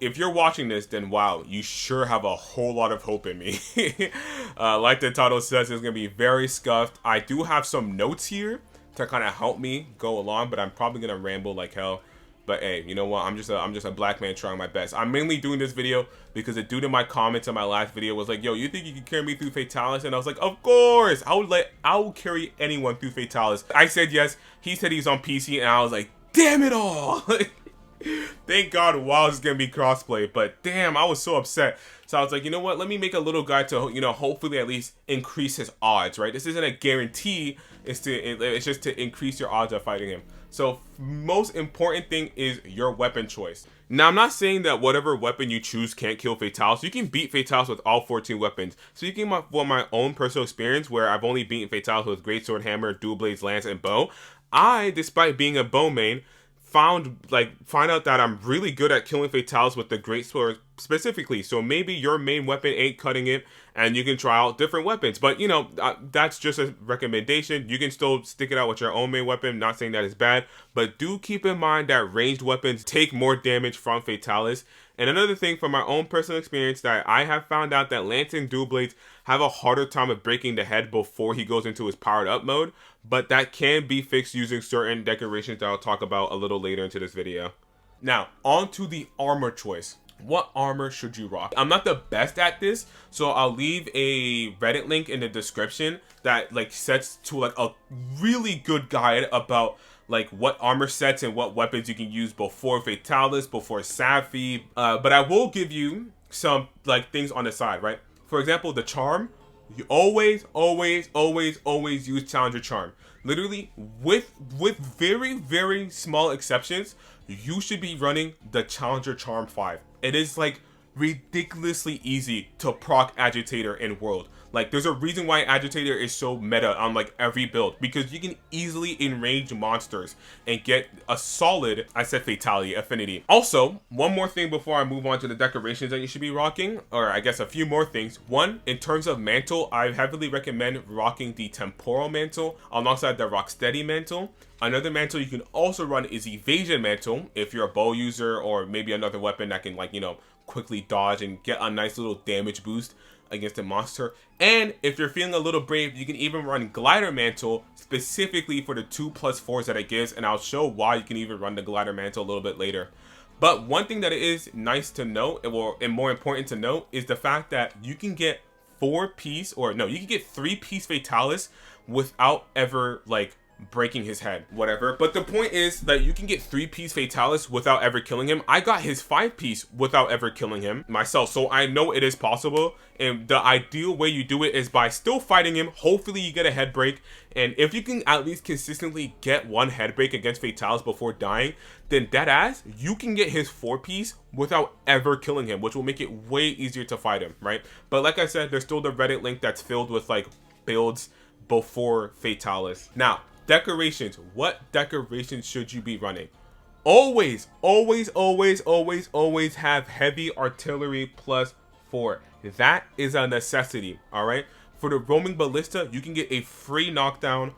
if you're watching this, then wow, you sure have a whole lot of hope in me. Like the title says, it's gonna be very scuffed. I do have some notes here to kind of help me go along, but I'm probably gonna ramble like hell. But hey, you know what? I'm just a black man trying my best. I'm mainly doing this video because a dude in my comments on my last video was like, "Yo, you think you can carry me through Fatalis?" And I was like, "Of course, I will carry anyone through Fatalis." I said yes. He said he's on PC, and I was like, "Damn it all!" Thank God WoW is gonna be crossplay, but damn, I was so upset. So I was like, you know what? Let me make a little guide to, you know, hopefully at least increase his odds, right? This isn't a guarantee. It's just to increase your odds of fighting him. So most important thing is your weapon choice. Now, I'm not saying that whatever weapon you choose can't kill Fatalis. You can beat Fatalis with all 14 weapons. Speaking for my own personal experience, where I've only beaten Fatalis with Greatsword, Hammer, Dual Blades, Lance, and Bow, I, despite being a bow main, find out that I'm really good at killing Fatalis with the Greatsword specifically. So maybe your main weapon ain't cutting it, and you can try out different weapons. But you know, that's just a recommendation. You can still stick it out with your own main weapon. Not saying that it's bad, but do keep in mind that ranged weapons take more damage from Fatalis. And another thing from my own personal experience, that I have found out that Lance and Dual Blades have a harder time of breaking the head before he goes into his powered up mode, but that can be fixed using certain decorations that I'll talk about a little later into this video. Now, on to the armor choice. What armor should you rock? I'm not the best at this, so I'll leave a Reddit link in the description that sets to a really good guide about what armor sets and what weapons you can use before Fatalis, before Saphi. But I will give you some things on the side, right? For example, the charm. You always use Challenger Charm. Literally, with very, very small exceptions, you should be running the Challenger Charm 5. It is ridiculously easy to proc Agitator in World. There's a reason why Agitator is so meta on every build, because you can easily enrage monsters and get a solid, I said fatality, affinity. Also, one more thing before I move on to the decorations that you should be rocking, or I guess a few more things. One, in terms of mantle, I heavily recommend rocking the Temporal Mantle alongside the Rocksteady Mantle. Another mantle you can also run is Evasion Mantle if you're a bow user, or maybe another weapon that can quickly dodge and get a nice little damage boost against a monster. And if you're feeling a little brave, you can even run Glider Mantle specifically for the 2+4s that it gives, and I'll show why you can even run the Glider Mantle a little bit later. But one thing that it is nice to note, and more important to note, is the fact that you can get 3-piece Fatalis without ever breaking his head, whatever. But the point is that you can get 3-piece Fatalis without ever killing him. I got his 5-piece without ever killing him myself, so I know it is possible. And the ideal way you do it is by still fighting him. Hopefully you get a head break, and if you can at least consistently get one head break against Fatalis before dying, then deadass, you can get his 4-piece without ever killing him, which will make it way easier to fight him, right? But like I said, there's still the Reddit link that's filled with builds before Fatalis. Now, decorations. What decorations should you be running? Always have heavy artillery +4. That is a necessity, all right? For the roaming ballista, you can get a free knockdown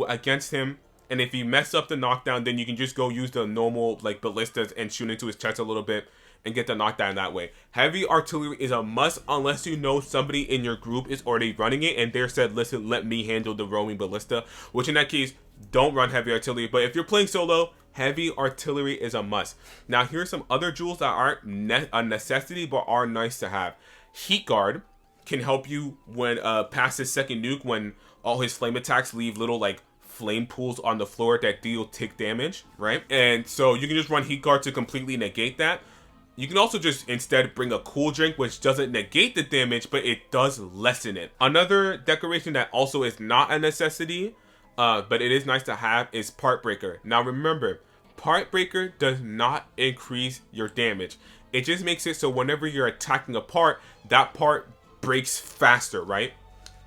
against him, and if you mess up the knockdown, then you can just go use the normal ballistas and shoot into his chest a little bit and get the knockdown that way. Heavy artillery is a must unless you know somebody in your group is already running it and they're said, listen, let me handle the roaming ballista, which in that case, don't run heavy artillery. But if you're playing solo, heavy artillery is a must. Now, here's some other jewels that aren't a necessity but are nice to have. Heat Guard can help you when past his second nuke, when all his flame attacks leave little flame pools on the floor that deal tick damage, right? And so you can just run Heat Guard to completely negate that. You can also just instead bring a cool drink, which doesn't negate the damage, but it does lessen it. Another decoration that also is not a necessity, but it is nice to have, is Part Breaker. Now remember, Part Breaker does not increase your damage. It just makes it so whenever you're attacking a part, that part breaks faster, right?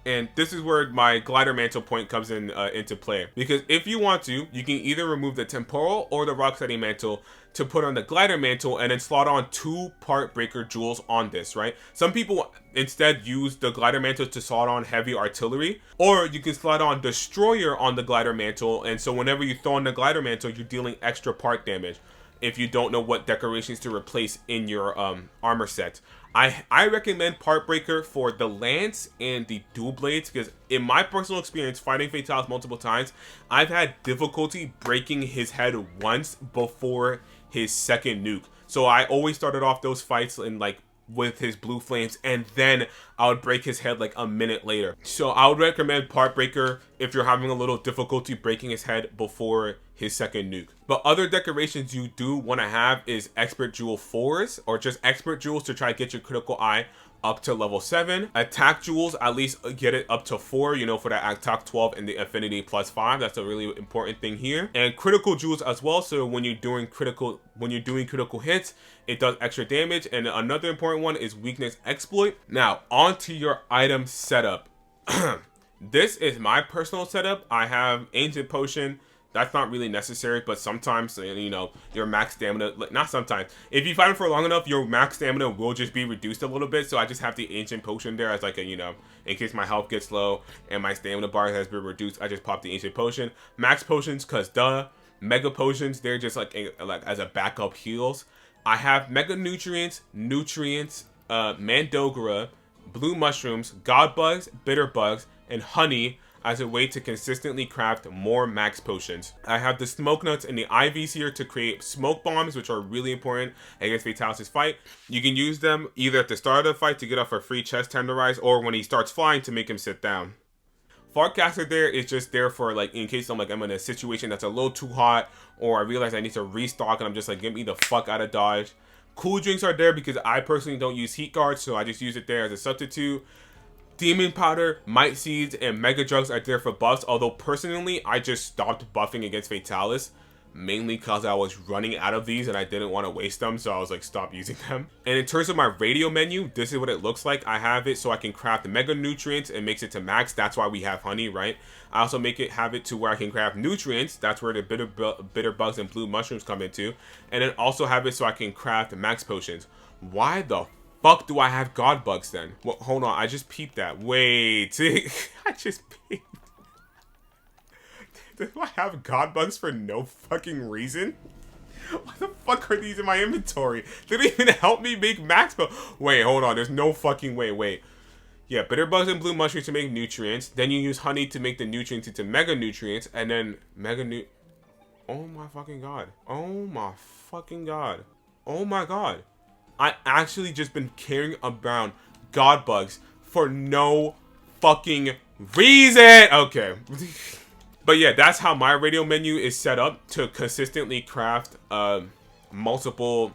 And this is where my Glider Mantle point comes in into play. Because if you want to, you can either remove the Temporal or the Rocksteady Mantle to put on the Glider Mantle and then slot on 2 Part Breaker jewels on this, right? Some people instead use the Glider Mantle to slot on heavy artillery, or you can slot on Destroyer on the Glider Mantle, and so whenever you throw on the Glider Mantle, you're dealing extra part damage. if you don't know what decorations to replace in your armor set. I recommend Part Breaker for the lance and the dual blades, because in my personal experience fighting Fatalis multiple times, I've had difficulty breaking his head once before his second nuke. So I always started off those fights in like with his blue flames, and then I would break his head like a minute later. So I would recommend Part Breaker if you're having a little difficulty breaking his head before his second nuke. But other decorations you do want to have is Expert Jewel 4s, or just Expert Jewels to try to get your critical eye up to level 7. Attack Jewels, at least get it up to 4, you know, for that attack 12 and the affinity +5. That's a really important thing here. And critical jewels as well, so when you're doing critical hits, it does extra damage. And another important one is weakness exploit. Now, onto your item setup. This is my personal setup. I have Ancient Potion. That's not really necessary, but sometimes, you know, your max stamina, not sometimes, if you fight him for long enough, your max stamina will just be reduced a little bit. So I just have the Ancient Potion there as like a, you know, in case my health gets low and my stamina bar has been reduced, I just pop the Ancient Potion. Max Potions, cause duh. Mega Potions, they're just like as a backup heals. I have Mega Nutrients, Mandogra, Blue Mushrooms, God Bugs, Bitter Bugs, and Honey as a way to consistently craft more max potions. I have the Smoke Nuts and the IVs here to create smoke bombs, which are really important against Fatalis' fight. You can use them either at the start of the fight to get off a free chest tenderize, or when he starts flying to make him sit down. Farcaster there is just there for like in case I'm in a situation that's a little too hot, or I realize I need to restock and I'm just like, get me the fuck out of dodge. Cool Drinks are there because I personally don't use heat guards, so I just use it there as a substitute. Demon Powder, Might Seeds, and Mega Drugs are there for buffs, although personally I just stopped buffing against Fatalis, mainly because I was running out of these and I didn't want to waste them, so I was like, stop using them. And in terms of my radio menu, this is what it looks like. I have it so I can craft Mega Nutrients and mix it to max. That's why we have Honey, right? I also have it to where I can craft Nutrients. That's where the bitter bugs and blue mushrooms come into. And then also have it so I can craft max potions. Why the fuck do I have God Bugs then? Well, hold on, I just peeped that. Wait, I just peeped. Do I have God Bugs for no fucking reason? Why the fuck are these in my inventory? They didn't even help me make max Wait, hold on, there's no fucking wait. Yeah, Bitter Bugs and Blue Mushrooms to make Nutrients. Then you use Honey to make the Nutrients into Mega Nutrients. And then Oh my fucking god. Oh my fucking god. Oh my god. I actually just been carrying around God Bugs for no fucking reason. Okay. But yeah, that's how my radio menu is set up to consistently craft multiple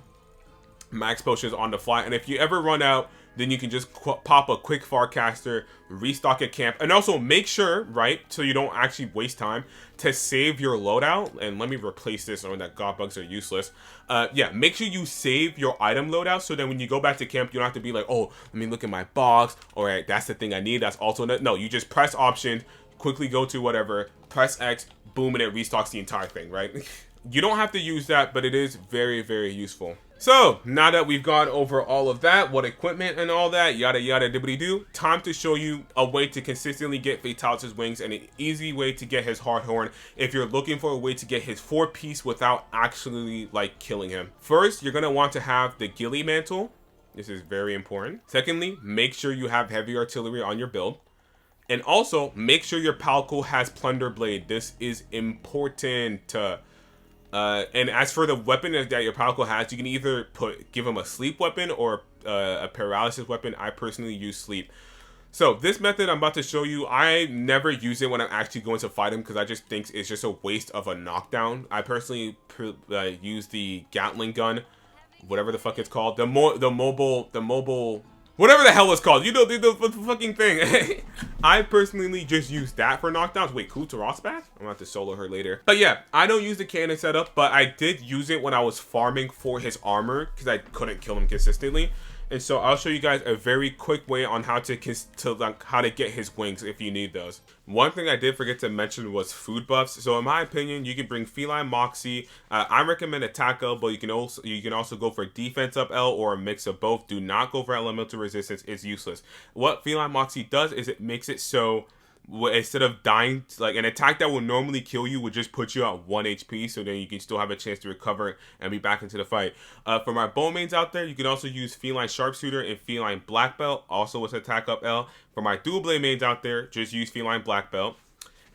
max potions on the fly. And if you ever run out, then you can just pop a quick Farcaster, restock a camp, and also make sure, right, so you don't actually waste time, to save your loadout. And let me replace this knowing that God Bugs are useless. Yeah, make sure you save your item loadout so then when you go back to camp, you don't have to be like, oh, let me look at my box. All right, that's the thing I need. That's also no. You just press Option, quickly go to whatever, press X, boom, and it restocks the entire thing, right? You don't have to use that, but it is very, very useful. So, now that we've gone over all of that, what equipment and all that, yada yada dibbity doo, time to show you a way to consistently get Fatalis' wings and an easy way to get his hard horn if you're looking for a way to get his 4-piece without actually, like, killing him. First, you're going to want to have the Ghillie Mantle. This is very important. Secondly, make sure you have heavy artillery on your build. And also, make sure your Palco has Plunder Blade. This is important. And as for the weapon that your Palco has, you can either give him a sleep weapon or a paralysis weapon. I personally use sleep. So this method I'm about to show you, I never use it when I'm actually going to fight him because I just think it's just a waste of a knockdown. I personally use the Gatling gun, whatever the fuck it's called, the mobile. Whatever the hell it's called. You know, the fucking thing. I personally just use that for knockdowns. Wait, Kultaros back? I'm gonna have to solo her later. But yeah, I don't use the cannon setup, but I did use it when I was farming for his armor because I couldn't kill him consistently. And so I'll show you guys a very quick way on how to get his wings if you need those. One thing I did forget to mention was food buffs. So in my opinion, you can bring Feline Moxie. I recommend Attack L, but you can also go for Defense Up L or a mix of both. Do not go for Elemental Resistance. It's useless. What Feline Moxie does is it makes it so instead of dying, like an attack that would normally kill you would just put you at 1 HP, so then you can still have a chance to recover and be back into the fight. For my bow mains out there, you can also use Feline Sharpshooter and Feline Black Belt, also with attack up L. For my dual blade mains out there, just use Feline Black Belt.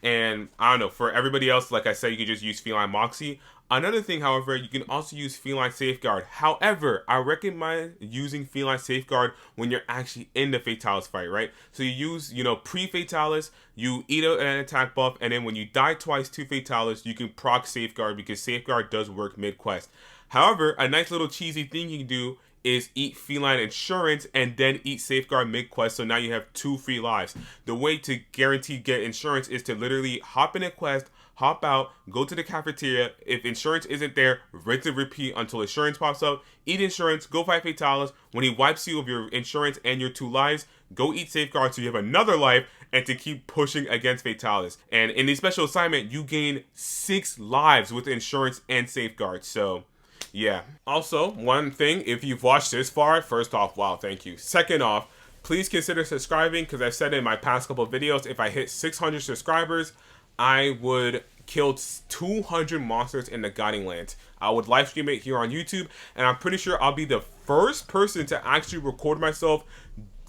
And I don't know, for everybody else, like I said, you can just use Feline Moxie. Another thing, however, you can also use Feline Safeguard. However, I recommend using Feline Safeguard when you're actually in the Fatalis fight, right? So you use, pre-Fatalis, you eat an attack buff, and then when you die twice to Fatalis, you can proc Safeguard because Safeguard does work mid-quest. However, a nice little cheesy thing you can do is eat Feline Insurance and then eat Safeguard mid-quest, so now you have 2 free lives. The way to guarantee get insurance is to literally hop in a quest, hop out, go to the cafeteria. If insurance isn't there, rinse and repeat until insurance pops up. Eat insurance, go fight Fatalis. When he wipes you of your insurance and your 2 lives, go eat Safeguard so you have another life and to keep pushing against Fatalis. And in the special assignment, you gain 6 lives with insurance and Safeguard. So yeah. Also, one thing, if you've watched this far, first off, wow, thank you. Second off, please consider subscribing, because I've said in my past couple of videos, if I hit 600 subscribers, I would kill 200 monsters in the Guiding Lands. I would live stream it here on YouTube, and I'm pretty sure I'll be the first person to actually record myself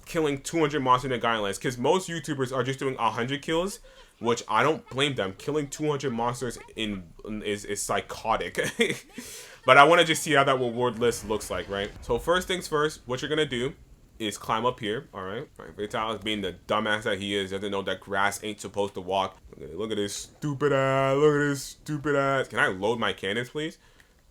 killing 200 monsters in the Guiding Lands, because most YouTubers are just doing 100 kills, which I don't blame them. Killing 200 monsters is psychotic. But I want to just see how that reward list looks like, right? So first things first, what you're going to do is climb up here, all right? Fatalis, being the dumbass that he is, doesn't know that grass ain't supposed to walk. Look at this stupid ass, look at this stupid ass. Can I load my cannons, please?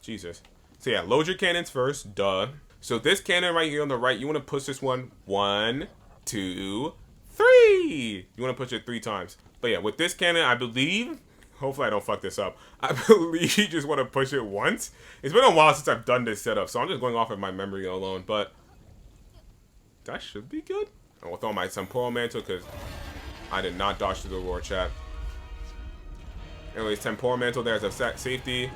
Jesus. So yeah, load your cannons first, duh. So this cannon right here on the right, you want to push this one 1, 2, 3. You want to push it 3 times. But yeah, with this cannon, I believe, hopefully I don't fuck this up, I believe you just want to push it once. It's been a while since I've done this setup, so I'm just going off of my memory alone, but that should be good. I will throw my Temporal Mantle because I did not dodge through the roar, chat. Anyways, Temporal Mantle there as a safety.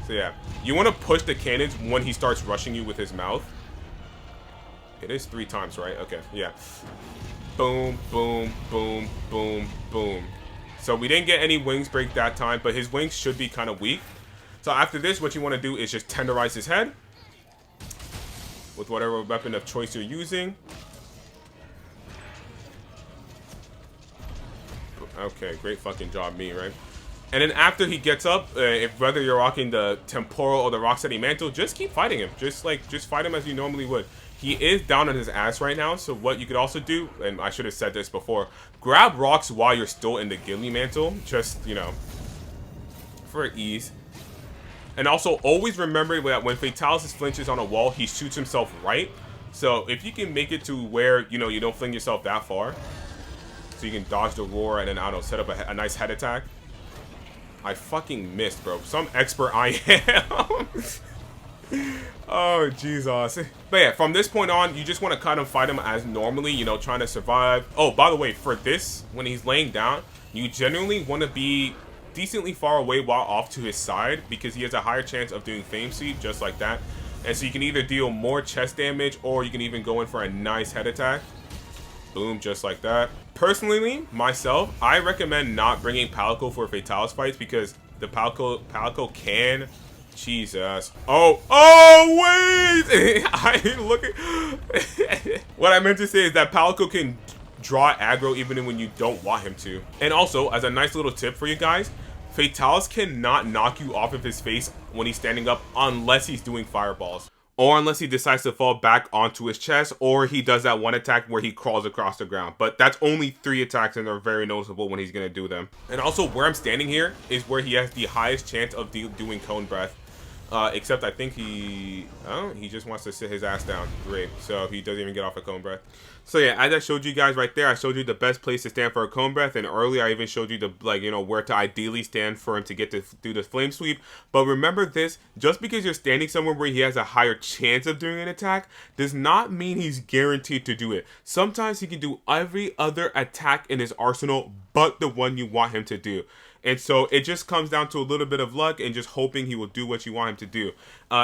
So yeah, you want to push the cannons when he starts rushing you with his mouth. It is 3 times, right? Okay, yeah. Boom, boom, boom, boom, boom. So we didn't get any wings break that time, but his wings should be kind of weak. So after this, what you want to do is just tenderize his head with whatever weapon of choice you're using. Okay, great fucking job, me, right? And then after he gets up, if whether you're rocking the Temporal or the Rocksteady Mantle, just keep fighting him. Just fight him as you normally would. He is down on his ass right now, so what you could also do, and I should have said this before, grab rocks while you're still in the Ghillie Mantle, just, for ease. And also, always remember that when Fatalis flinches on a wall, he shoots himself right. So if you can make it to where, you don't fling yourself that far, so you can dodge the roar and then, I don't know, set up a nice head attack. I fucking missed, bro. Some expert I am. Oh, Jesus. But yeah, from this point on, you just want to kind of fight him as normally, trying to survive. Oh, by the way, for this, when he's laying down, you generally want to be decently far away while off to his side, because he has a higher chance of doing Fame Sweep, just like that. And so you can either deal more chest damage, or you can even go in for a nice head attack. Boom, just like that. Personally, myself, I recommend not bringing Palico for Fatalis fights, because the Palico can... Jesus. Oh, wait! I didn't look at... What I meant to say is that Palico can draw aggro even when you don't want him to. And also, as a nice little tip for you guys, Fatalis cannot knock you off of his face when he's standing up unless he's doing fireballs. Or unless he decides to fall back onto his chest, or he does that one attack where he crawls across the ground. But that's only 3 attacks, and they're very noticeable when he's going to do them. And also, where I'm standing here is where he has the highest chance of doing Cone Breath. Except I think he just wants to sit his ass down. Great. So he doesn't even get off a Cone Breath. So yeah, as I showed you guys right there, I showed you the best place to stand for a Cone Breath, and earlier I even showed you the where to ideally stand for him to get to do the Flame Sweep. But remember this, just because you're standing somewhere where he has a higher chance of doing an attack does not mean he's guaranteed to do it. Sometimes he can do every other attack in his arsenal but the one you want him to do. And so it just comes down to a little bit of luck and just hoping he will do what you want him to do.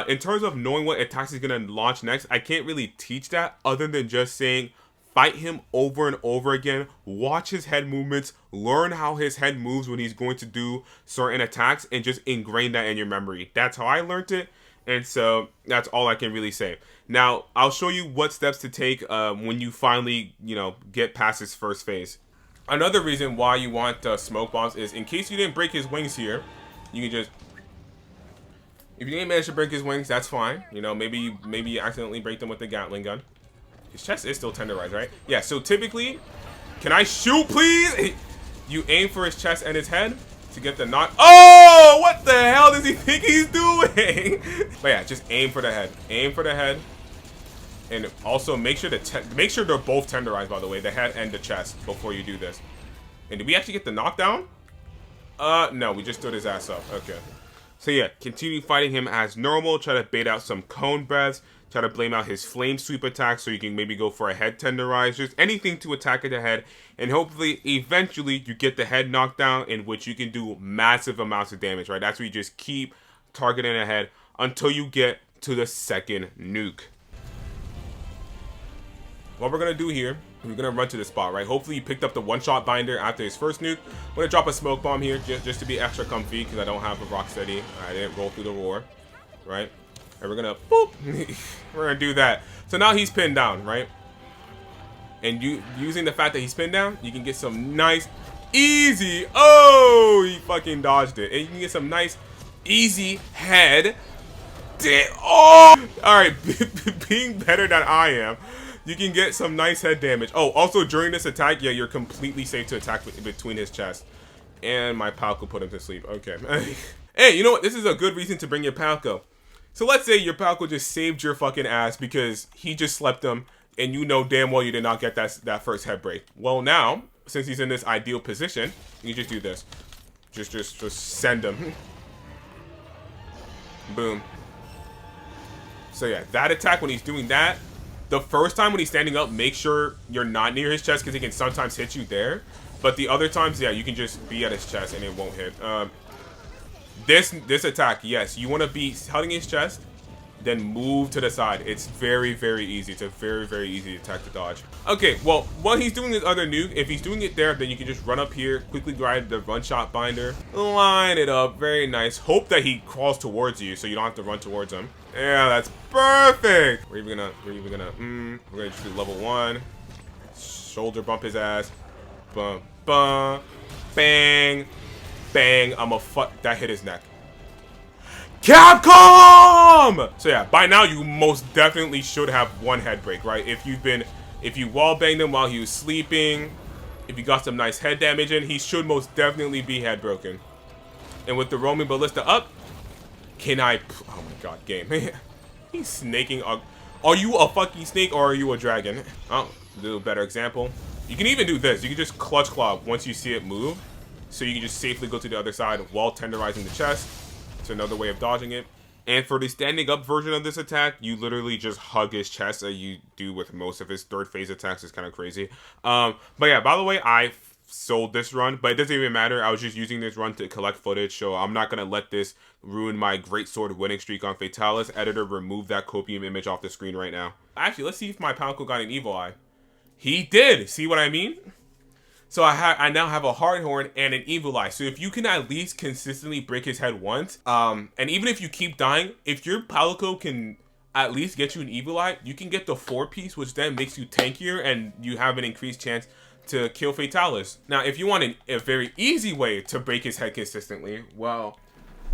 In terms of knowing what attacks he's going to launch next, I can't really teach that other than just saying fight him over and over again, watch his head movements, learn how his head moves when he's going to do certain attacks, and just ingrain that in your memory. That's how I learned it, and so that's all I can really say. Now, I'll show you what steps to take when you finally, get past his first phase. Another reason why you want smoke bombs is in case you didn't break his wings here, you can just... If you didn't manage to break his wings, that's fine. Maybe you accidentally break them with the Gatling gun. His chest is still tenderized, right? Yeah, so typically... Can I shoot, please? You aim for his chest and his head to get the knock. Oh! What the hell does he think he's doing? But yeah, just aim for the head. Aim for the head. And also make sure they're both tenderized, by the way, the head and the chest, before you do this. And did we actually get the knockdown? No, we just stood his ass up. Okay. So yeah, continue fighting him as normal. Try to bait out some cone breaths. Try to blame out his flame sweep attack so you can maybe go for a head tenderize. Just anything to attack at the head. And hopefully, eventually, you get the head knocked down, in which you can do massive amounts of damage, right? That's where you just keep targeting the head until you get to the second nuke. What we're going to do here, we're going to run to the spot, right? Hopefully you picked up the one-shot binder after his first nuke. I'm going to drop a smoke bomb here just to be extra comfy because I don't have a Rocksteady. I didn't roll through the roar, right? And we're going to, boop, we're going to do that. So now he's pinned down, right? And using the fact that he's pinned down, you can get some nice, easy, oh, he fucking dodged it. And you can get some nice, easy head. Oh, all right, being better than I am. You can get some nice head damage. Oh, also during this attack, yeah, you're completely safe to attack between his chest. And my Palco put him to sleep. Okay. Hey, you know what? This is a good reason to bring your Palco. So let's say your Palco just saved your fucking ass because he just slept him and you know damn well you did not get that first head break. Well, now, since he's in this ideal position, you just do this. Just send him. Boom. So yeah, that attack when he's doing that, the first time when he's standing up, make sure you're not near his chest because he can sometimes hit you there. But the other times, yeah, you can just be at his chest and it won't hit. This attack, yes, you want to be hugging his chest, then move to the side. It's very, very easy. It's a very, very easy attack to dodge. Okay, well, while he's doing this other nuke, if he's doing it there, then you can just run up here, quickly grab the one-shot binder, line it up, very nice. Hope that he crawls towards you so you don't have to run towards him. Yeah, that's perfect. We're gonna just do level 1. Shoulder bump his ass. Bum, bum, bang, bang. That hit his neck. Capcom! So yeah, by now you most definitely should have one head break, right? If you wall banged him while he was sleeping, if you got some nice head damage in, he should most definitely be head broken. And with the roaming ballista up, oh my god, game. He's snaking. Are you a fucking snake or are you a dragon? Oh, do a better example. You can even do this. You can just clutch claw once you see it move. So you can just safely go to the other side while tenderizing the chest. It's another way of dodging it. And for the standing up version of this attack, you literally just hug his chest as you do with most of his third phase attacks. It's kind of crazy. But yeah, by the way, I sold this run, but it doesn't even matter. I was just using this run to collect footage, so I'm not going to let this ruin my great sword winning streak on Fatalis. Editor, remove that copium image off the screen right now. Actually, let's see if my Palco got an evil eye. He did! See what I mean? So I now have a hard horn and an evil eye. So if you can at least consistently break his head once, and even if you keep dying, if your Palco can at least get you an evil eye, you can get the 4-piece, which then makes you tankier and you have an increased chance to kill Fatalis. Now, if you want a very easy way to break his head consistently, well,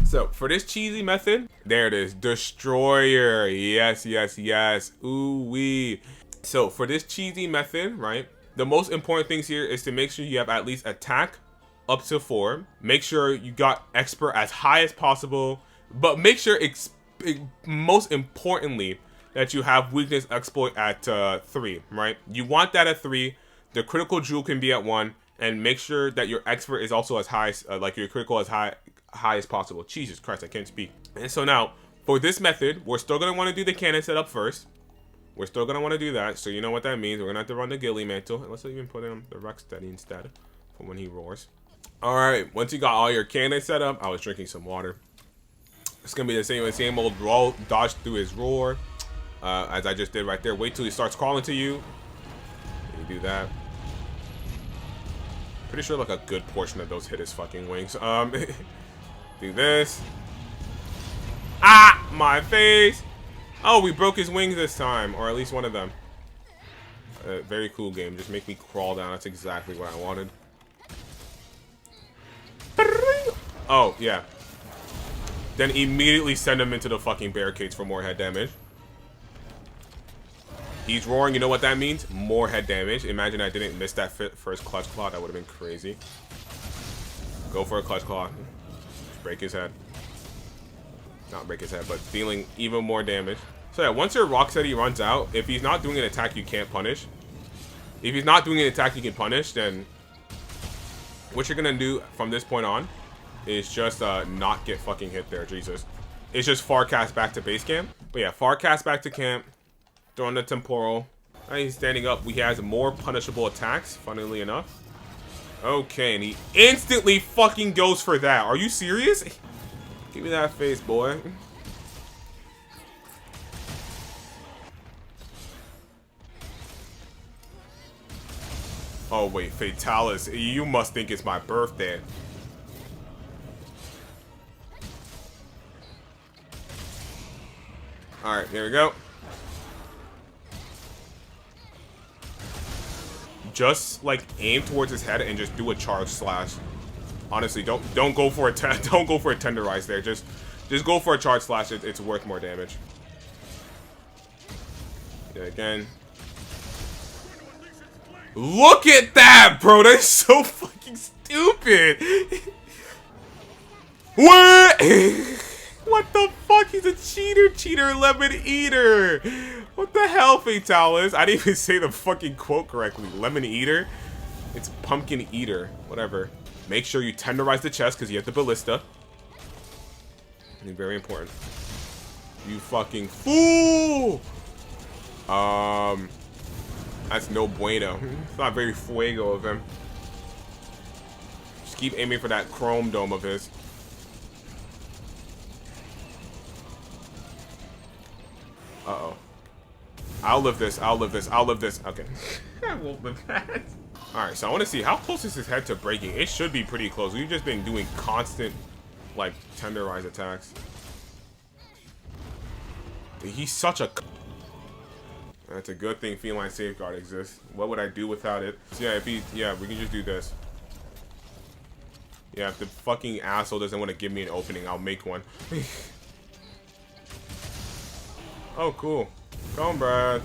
so for this cheesy method, there it is, Destroyer. Yes, yes, yes. Ooh wee. So for this cheesy method, right, the most important things here is to make sure you have at least attack up to 4. Make sure you got expert as high as possible, but make sure most importantly that you have weakness exploit at 3, right? You want that at 3. The critical jewel can be at 1, and make sure that your expert is also as high, like your critical as high as possible. Jesus Christ, I can't speak. And so now for this method, we're still gonna want to do the cannon setup first. We're still gonna want to do that, so you know what that means. We're gonna have to run the Ghillie Mantle, and let's even put in the Rocksteady instead for when he roars. All right, once you got all your cannon set up, I was drinking some water. It's gonna be the same old roll, dodge through his roar, as I just did right there. Wait till he starts crawling to you. do that. Pretty sure like a good portion of those hit his fucking wings. Do this. Ah, my face. Oh, we broke his wings this time, or at least one of them. Very cool game. Just make me crawl down. That's exactly what I wanted. Oh, yeah. Then immediately send him into the fucking barricades for more head damage. He's roaring. You know what that means? More head damage. Imagine I didn't miss that first clutch claw. That would have been crazy. Go for a clutch claw. Break his head. Not break his head, but dealing even more damage. So yeah, once your Rocksteady runs out, if he's not doing an attack you can't punish. If he's not doing an attack you can punish, then what you're gonna do from this point on is just not get fucking hit there, Jesus. It's just far cast back to base camp. But yeah, far cast back to camp. Throwing the temporal. Now he's standing up. He has more punishable attacks, funnily enough. Okay, and he instantly fucking goes for that. Are you serious? Give me that face, boy. Oh, wait, Fatalis. You must think it's my birthday. Alright, here we go. Just like aim towards his head and just do a charge slash. Honestly, don't go for a don't go for a tenderize there. Just go for a charge slash. It's worth more damage. Yeah, again. Look at that, bro. That's so fucking stupid. What? What the fuck? He's a cheater, lemon eater. What the hell, Fatalis? I didn't even say the fucking quote correctly. Lemon eater? It's pumpkin eater. Whatever. Make sure you tenderize the chest because you have the ballista. Very important. You fucking fool! That's no bueno. It's not very fuego of him. Just keep aiming for that chrome dome of his. Uh-oh. I'll live this. I'll live this. I'll live this. Okay. I won't live that. Alright, so I want to see how close is his head to breaking. It should be pretty close. We've just been doing constant, like, tenderize attacks. He's such a... That's a good thing Feline Safeguard exists. What would I do without it? So yeah, if he... Yeah, we can just do this. Yeah, if the fucking asshole doesn't want to give me an opening, I'll make one. Oh, cool. Come on, Brad.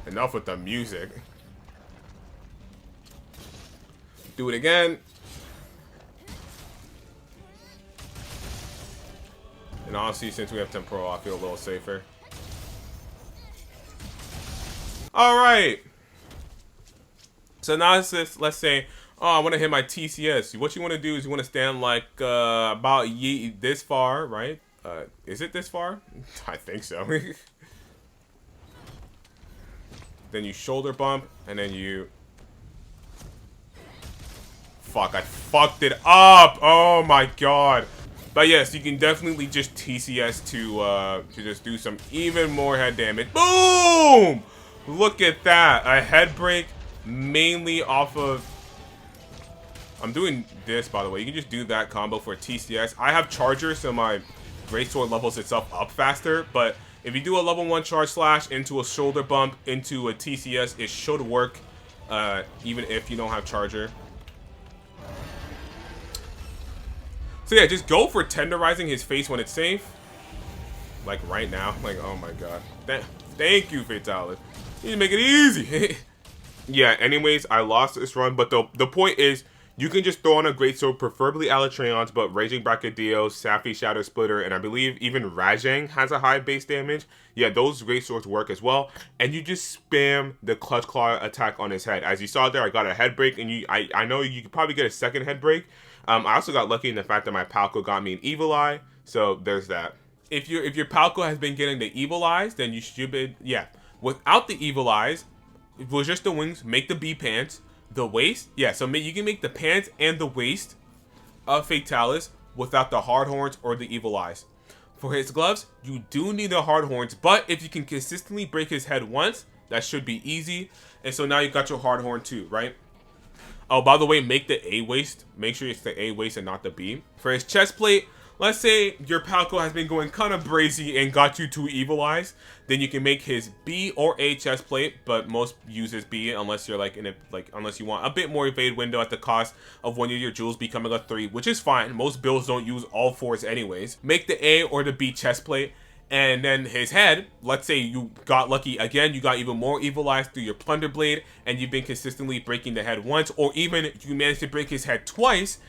Enough with the music. Do it again. And honestly, since we have temporal, I feel a little safer. Alright. So now it's this, let's say, oh, I want to hit my TCS. What you want to do is you want to stand like about this far, right? Is it this far? I think so. Then you shoulder bump, and then you... Fuck, I fucked it up! Oh my god. But yes, you can definitely just TCS to just do some even more head damage. Boom! Look at that. A head break mainly off of... I'm doing this, by the way. You can just do that combo for TCS. I have Charger, so my Greatsword levels itself up faster, but... If you do a level 1 charge slash into a shoulder bump into a TCS, it should work, even if you don't have Charger. So yeah, just go for tenderizing his face when it's safe. Like right now. Like, oh my god. Thank you, Fatalis. You need to make it easy. Yeah, anyways, I lost this run, but the point is, you can just throw on a Greatsword, preferably Alatreon's, but Raging Brachydio, Safi Shadow Splitter, and I believe even Rajang has a high base damage. Yeah, those Greatswords work as well. And you just spam the Clutch Claw attack on his head. As you saw there, I got a head break, and I know you could probably get a second head break. I also got lucky in the fact that my Palco got me an Evil Eye, so there's that. if your Palco has been getting the evil eyes, then you should be, yeah. Without the evil eyes, with just the wings, make the B pants, the waist, yeah. So you can make the pants and the waist of Fatalis without the hard horns or the evil eyes. For his gloves, you do need the hard horns, but if you can consistently break his head once, that should be easy. And so now you got your hard horn too, right? Oh, by the way, make the A waist. Make sure it's the A waist and not the B. For his chest plate, let's say your Palco has been going kind of brazy and got you 2 evil eyes, then you can make his B or A chest plate, but most uses B unless you're unless you want a bit more evade window at the cost of one of your jewels becoming a 3, which is fine. Most builds don't use all 4s anyways. Make the A or the B chest plate. And then his head, let's say you got lucky again, you got even more evil eyes through your plunder blade, and you've been consistently breaking the head once, or even you managed to break his head twice,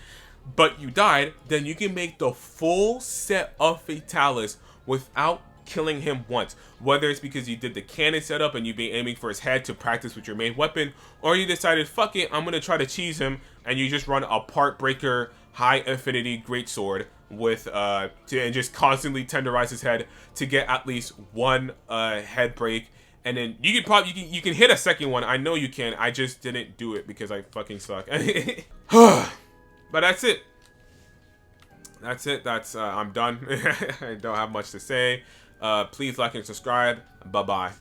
but you died, then you can make the full set of Fatalis without killing him once. Whether it's because you did the cannon setup and you've been aiming for his head to practice with your main weapon, or you decided, fuck it, I'm gonna try to cheese him, and you just run a part breaker high affinity greatsword with and just constantly tenderize his head to get at least 1 head break, and then you can probably you can hit a second one. I know you can. I just didn't do it because I fucking suck. But that's it. That's I'm done. I don't have much to say. Please like and subscribe. Bye bye.